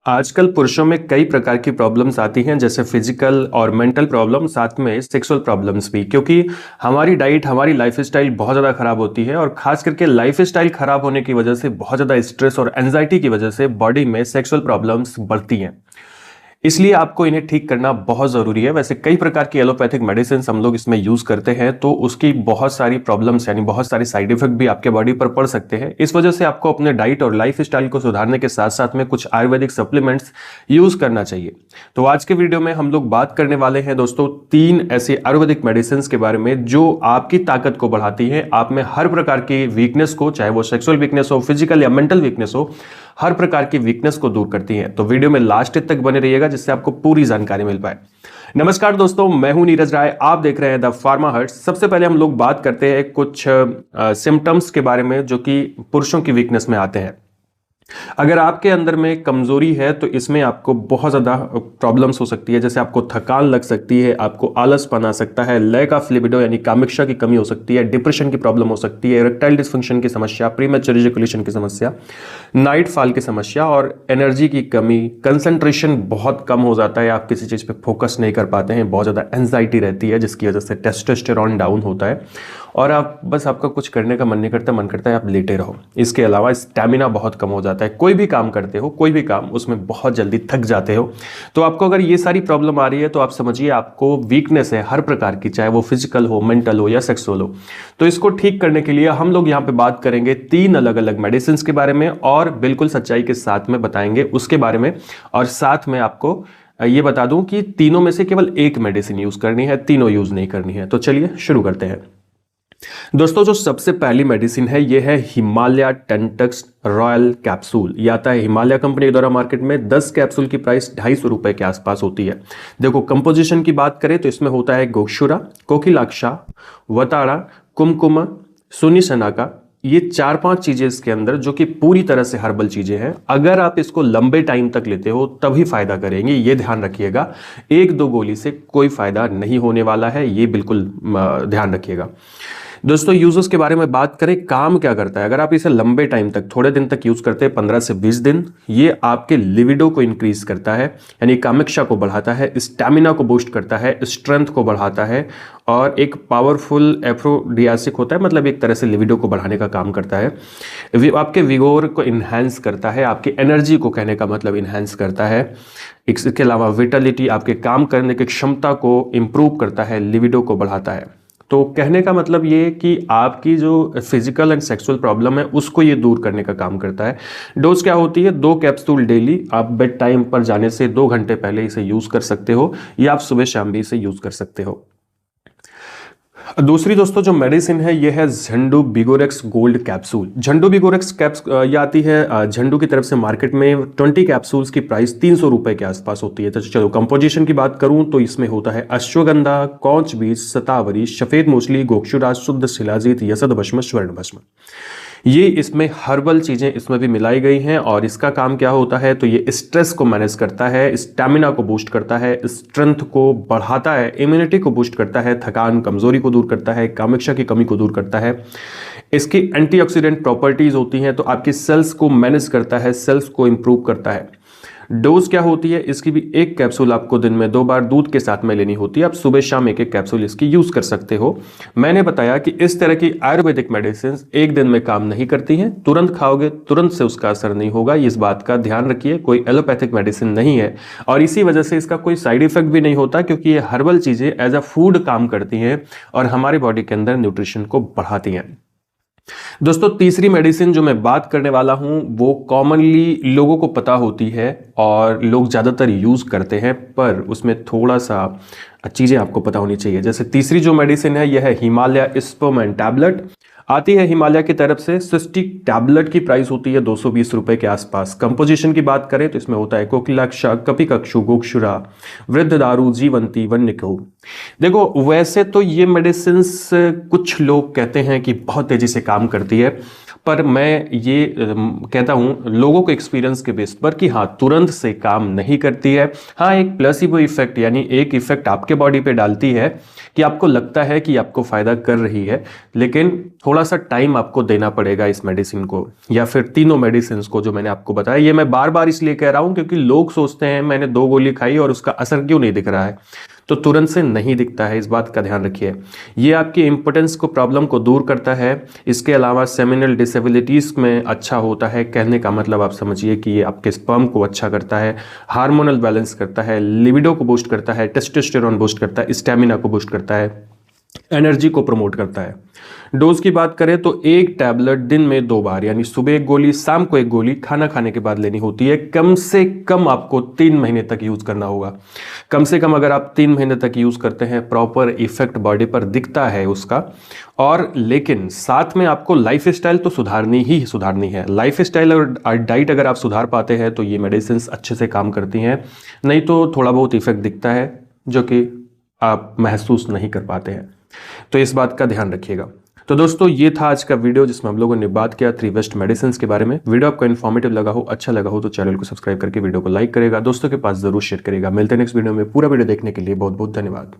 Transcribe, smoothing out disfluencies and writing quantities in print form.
आजकल पुरुषों में कई प्रकार की प्रॉब्लम्स आती हैं, जैसे फिजिकल और मेंटल प्रॉब्लम, साथ में सेक्सुअल प्रॉब्लम्स भी, क्योंकि हमारी डाइट, हमारी लाइफस्टाइल बहुत ज़्यादा खराब होती है और खास करके लाइफस्टाइल खराब होने की वजह से बहुत ज़्यादा स्ट्रेस और एंजाइटी की वजह से बॉडी में सेक्सुअल प्रॉब्लम्स बढ़ती हैं। इसलिए आपको इन्हें ठीक करना बहुत ज़रूरी है। वैसे कई प्रकार की एलोपैथिक मेडिसिन हम लोग इसमें यूज़ करते हैं, तो उसकी बहुत सारी प्रॉब्लम्स यानी बहुत सारे साइड इफेक्ट भी आपके बॉडी पर पड़ सकते हैं। इस वजह से आपको अपने डाइट और लाइफ स्टाइल को सुधारने के साथ साथ में कुछ आयुर्वेदिक सप्लीमेंट्स यूज़ करना चाहिए। तो आज के वीडियो में हम लोग बात करने वाले हैं दोस्तों 3 ऐसे आयुर्वेदिक मेडिसिन के बारे में जो आपकी ताकत को बढ़ाती हैं, आप में हर प्रकार की वीकनेस को, चाहे वो सेक्सुअल वीकनेस हो, फिजिकल या मेंटल वीकनेस हो, हर प्रकार की वीकनेस को दूर करती हैं। तो वीडियो में लास्ट तक बने रहिएगा जिससे आपको पूरी जानकारी मिल पाए। नमस्कार दोस्तों, मैं हूं नीरज राय, आप देख रहे हैं द फार्मा हर्ट। सबसे पहले हम लोग बात करते हैं कुछ सिम्टम्स के बारे में जो कि पुरुषों की वीकनेस में आते हैं। अगर आपके अंदर में कमजोरी है तो इसमें आपको बहुत ज़्यादा प्रॉब्लम्स हो सकती है, जैसे आपको थकान लग सकती है, आपको आलसपन आ सकता है, लैक ऑफ लिबिडो यानी कामिक्षा की कमी हो सकती है, डिप्रेशन की प्रॉब्लम हो सकती है, इरेक्टाइल डिसफंक्शन की समस्या, प्रीमैच्योर इजैकुलेशन की समस्या, नाइट फॉल की समस्या और एनर्जी की कमी, कंसंट्रेशन बहुत कम हो जाता है, आप किसी चीज़ पे फोकस नहीं कर पाते हैं, बहुत ज़्यादा एंजाइटी रहती है जिसकी वजह से टेस्टोस्टेरोन डाउन होता है और आप बस आपका कुछ करने का मन नहीं करता, मन करता है आप लेटे रहो। इसके अलावा स्टैमिना बहुत कम हो जाता है, कोई भी काम करते हो, कोई भी काम, उसमें बहुत जल्दी थक जाते हो। तो आपको अगर ये सारी प्रॉब्लम आ रही है तो आप समझिए आपको वीकनेस है हर प्रकार की, चाहे वो फिजिकल हो, मेंटल हो या सेक्सुअल हो। तो इसको ठीक करने के लिए हम लोग यहाँ पे बात करेंगे 3 अलग अलग मेडिसिन के बारे में और बिल्कुल सच्चाई के साथ में बताएंगे उसके बारे में। और साथ में आपको ये बता दूं कि तीनों में से केवल एक मेडिसिन यूज करनी है, तीनों यूज नहीं करनी है। तो चलिए शुरू करते हैं दोस्तों। जो सबसे पहली मेडिसिन है ये है हिमालय टेंटक्स रॉयल कैप्सूल। ये आता है हिमालय कंपनी के द्वारा मार्केट में। 10 कैप्सूल की प्राइस 250 रुपए के आसपास होती है। देखो कंपोजिशन की बात करें तो इसमें होता है गोक्षुरा, कोकिलाक्षा, वताड़ा, कुमकुम, सुनी सनाका। ये 4-5 चीजें इसके अंदर जो कि पूरी तरह से हर्बल चीजें हैं। अगर आप इसको लंबे टाइम तक लेते हो तभी फायदा करेंगे, ये ध्यान रखिएगा। 1-2 गोली से कोई फायदा नहीं होने वाला है, ये बिल्कुल ध्यान रखिएगा। दोस्तों यूजर्स के बारे में बात करें, काम क्या करता है। अगर आप इसे लंबे टाइम तक, थोड़े दिन तक यूज करते हैं, 15 से 20 दिन, ये आपके लिविडो को इंक्रीज करता है यानी कामिक्षा को बढ़ाता है, स्टैमिना को बूस्ट करता है, स्ट्रेंथ को बढ़ाता है और एक पावरफुल एफ्रोडियासिक होता है, मतलब एक तरह से लिविडो को बढ़ाने का काम करता है। आपके विगोर को इन्हांस करता है, आपकी एनर्जी को, कहने का मतलब इन्हांस करता है। इसके अलावा विटलिटी, आपके काम करने की क्षमता को इंप्रूव करता है, लिविडो को बढ़ाता है। तो कहने का मतलब ये कि आपकी जो फिजिकल एंड सेक्सुअल प्रॉब्लम है उसको ये दूर करने का काम करता है। डोज क्या होती है? 2 कैप्सूल डेली। आप बेड टाइम पर जाने से 2 घंटे पहले इसे यूज कर सकते हो या आप सुबह शाम भी इसे यूज कर सकते हो। दूसरी दोस्तों जो मेडिसिन है ये है झंडू बिगोरेक्स गोल्ड कैप्सूल। झंडू बिगोरेक्स ये आती है झंडू की तरफ से मार्केट में। 20 कैप्सूल्स की प्राइस 300 रुपए के आसपास होती है। तो चलो कंपोजिशन की बात करूं तो इसमें होता है अश्वगंधा, कौच बीज, सतावरी, सफेद मूसली, गोक्षुरा, शुद्ध शिलाजीत, यसद भस्म, स्वर्ण भस्म। ये इसमें हर्बल चीजें इसमें भी मिलाई गई हैं और इसका काम क्या होता है? तो ये स्ट्रेस को मैनेज करता है, स्टैमिना को बूस्ट करता है, स्ट्रेंथ को बढ़ाता है, इम्यूनिटी को बूस्ट करता है, थकान कमजोरी को दूर करता है, कामिक्षा की कमी को दूर करता है। इसकी एंटीऑक्सीडेंट प्रॉपर्टीज होती हैं तो आपकी सेल्स को मैनेज करता है, सेल्स को इंप्रूव करता है। डोज क्या होती है इसकी भी? 1 कैप्सूल आपको दिन में 2 बार दूध के साथ में लेनी होती है। आप सुबह शाम 1-1 कैप्सूल इसकी यूज कर सकते हो। मैंने बताया कि इस तरह की आयुर्वेदिक मेडिसिन एक दिन में काम नहीं करती हैं। तुरंत खाओगे तुरंत से उसका असर नहीं होगा, इस बात का ध्यान रखिए। कोई एलोपैथिक मेडिसिन नहीं है और इसी वजह से इसका कोई साइड इफेक्ट भी नहीं होता, क्योंकि ये हर्बल चीजें एज अ फूड काम करती हैं और हमारी बॉडी के अंदर न्यूट्रिशन को बढ़ाती हैं। दोस्तों तीसरी मेडिसिन जो मैं बात करने वाला हूं वो कॉमनली लोगों को पता होती है और लोग ज़्यादातर यूज़ करते हैं, पर उसमें थोड़ा सा चीज़ें आपको पता होनी चाहिए। जैसे तीसरी जो मेडिसिन है यह है हिमालय स्पोमेन टैबलेट। आती है हिमालय की तरफ से। सिस्टिक टैबलेट की प्राइस होती है 220 रुपए के आसपास। कंपोजिशन की बात करें तो इसमें होता है कोकिलाक्षा, कपिकक्षु, गोक्षुरा, वृद्ध दारू, जीवंती, वन्यकहू। देखो वैसे तो ये मेडिसिन कुछ लोग कहते हैं कि बहुत तेजी से काम करती है, पर मैं ये कहता हूँ लोगों के एक्सपीरियंस के बेस पर कि हाँ, तुरंत से काम नहीं करती है। हाँ, एक प्लेसिबो इफेक्ट यानी एक इफेक्ट आपके बॉडी पे डालती है कि आपको लगता है कि आपको फायदा कर रही है, लेकिन थोड़ा सा टाइम आपको देना पड़ेगा इस मेडिसिन को या फिर तीनों मेडिसिन को जो मैंने आपको बताया। ये मैं बार बार इसलिए कह रहा हूं क्योंकि लोग सोचते हैं मैंने 2 गोली खाई और उसका असर क्यों नहीं दिख रहा है। तो तुरंत से नहीं दिखता है, इस बात का ध्यान रखिए। ये आपकी इंपोर्टेंस को प्रॉब्लम को दूर करता है। इसके अलावा सेमिनल डिसेबिलिटीज में अच्छा होता है। कहने का मतलब आप समझिए कि ये आपके स्पर्म को अच्छा करता है, हार्मोनल बैलेंस करता है, लिबिडो को बूस्ट करता है, टेस्टोस्टेरोन बूस्ट करता है, स्टेमिना को बूस्ट करता है, एनर्जी को प्रमोट करता है। डोज की बात करें तो एक टैबलेट दिन में 2 बार यानी सुबह 1 गोली, शाम को 1 गोली खाना खाने के बाद लेनी होती है। कम से कम आपको 3 महीने तक यूज करना होगा। कम से कम अगर आप 3 महीने तक यूज करते हैं, प्रॉपर इफेक्ट बॉडी पर दिखता है उसका। और लेकिन साथ में आपको लाइफ स्टाइल तो सुधारनी है। लाइफ स्टाइल और डाइट अगर आप सुधार पाते हैं तो ये मेडिसिन अच्छे से काम करती हैं, नहीं तो थोड़ा बहुत इफेक्ट दिखता है जो कि आप महसूस नहीं कर पाते हैं। तो इस बात का ध्यान रखिएगा। तो दोस्तों, ये था आज का वीडियो जिसमें हम लोगों ने बात किया 3 बेस्ट मेडिसिन के बारे में। वीडियो आपको इन्फॉर्मेटिव लगा हो, अच्छा लगा हो तो चैनल को सब्सक्राइब करके वीडियो को लाइक करेगा, दोस्तों के पास जरूर शेयर करेगा। मिलते हैं नेक्स्ट वीडियो में। पूरा वीडियो देखने के लिए बहुत बहुत धन्यवाद।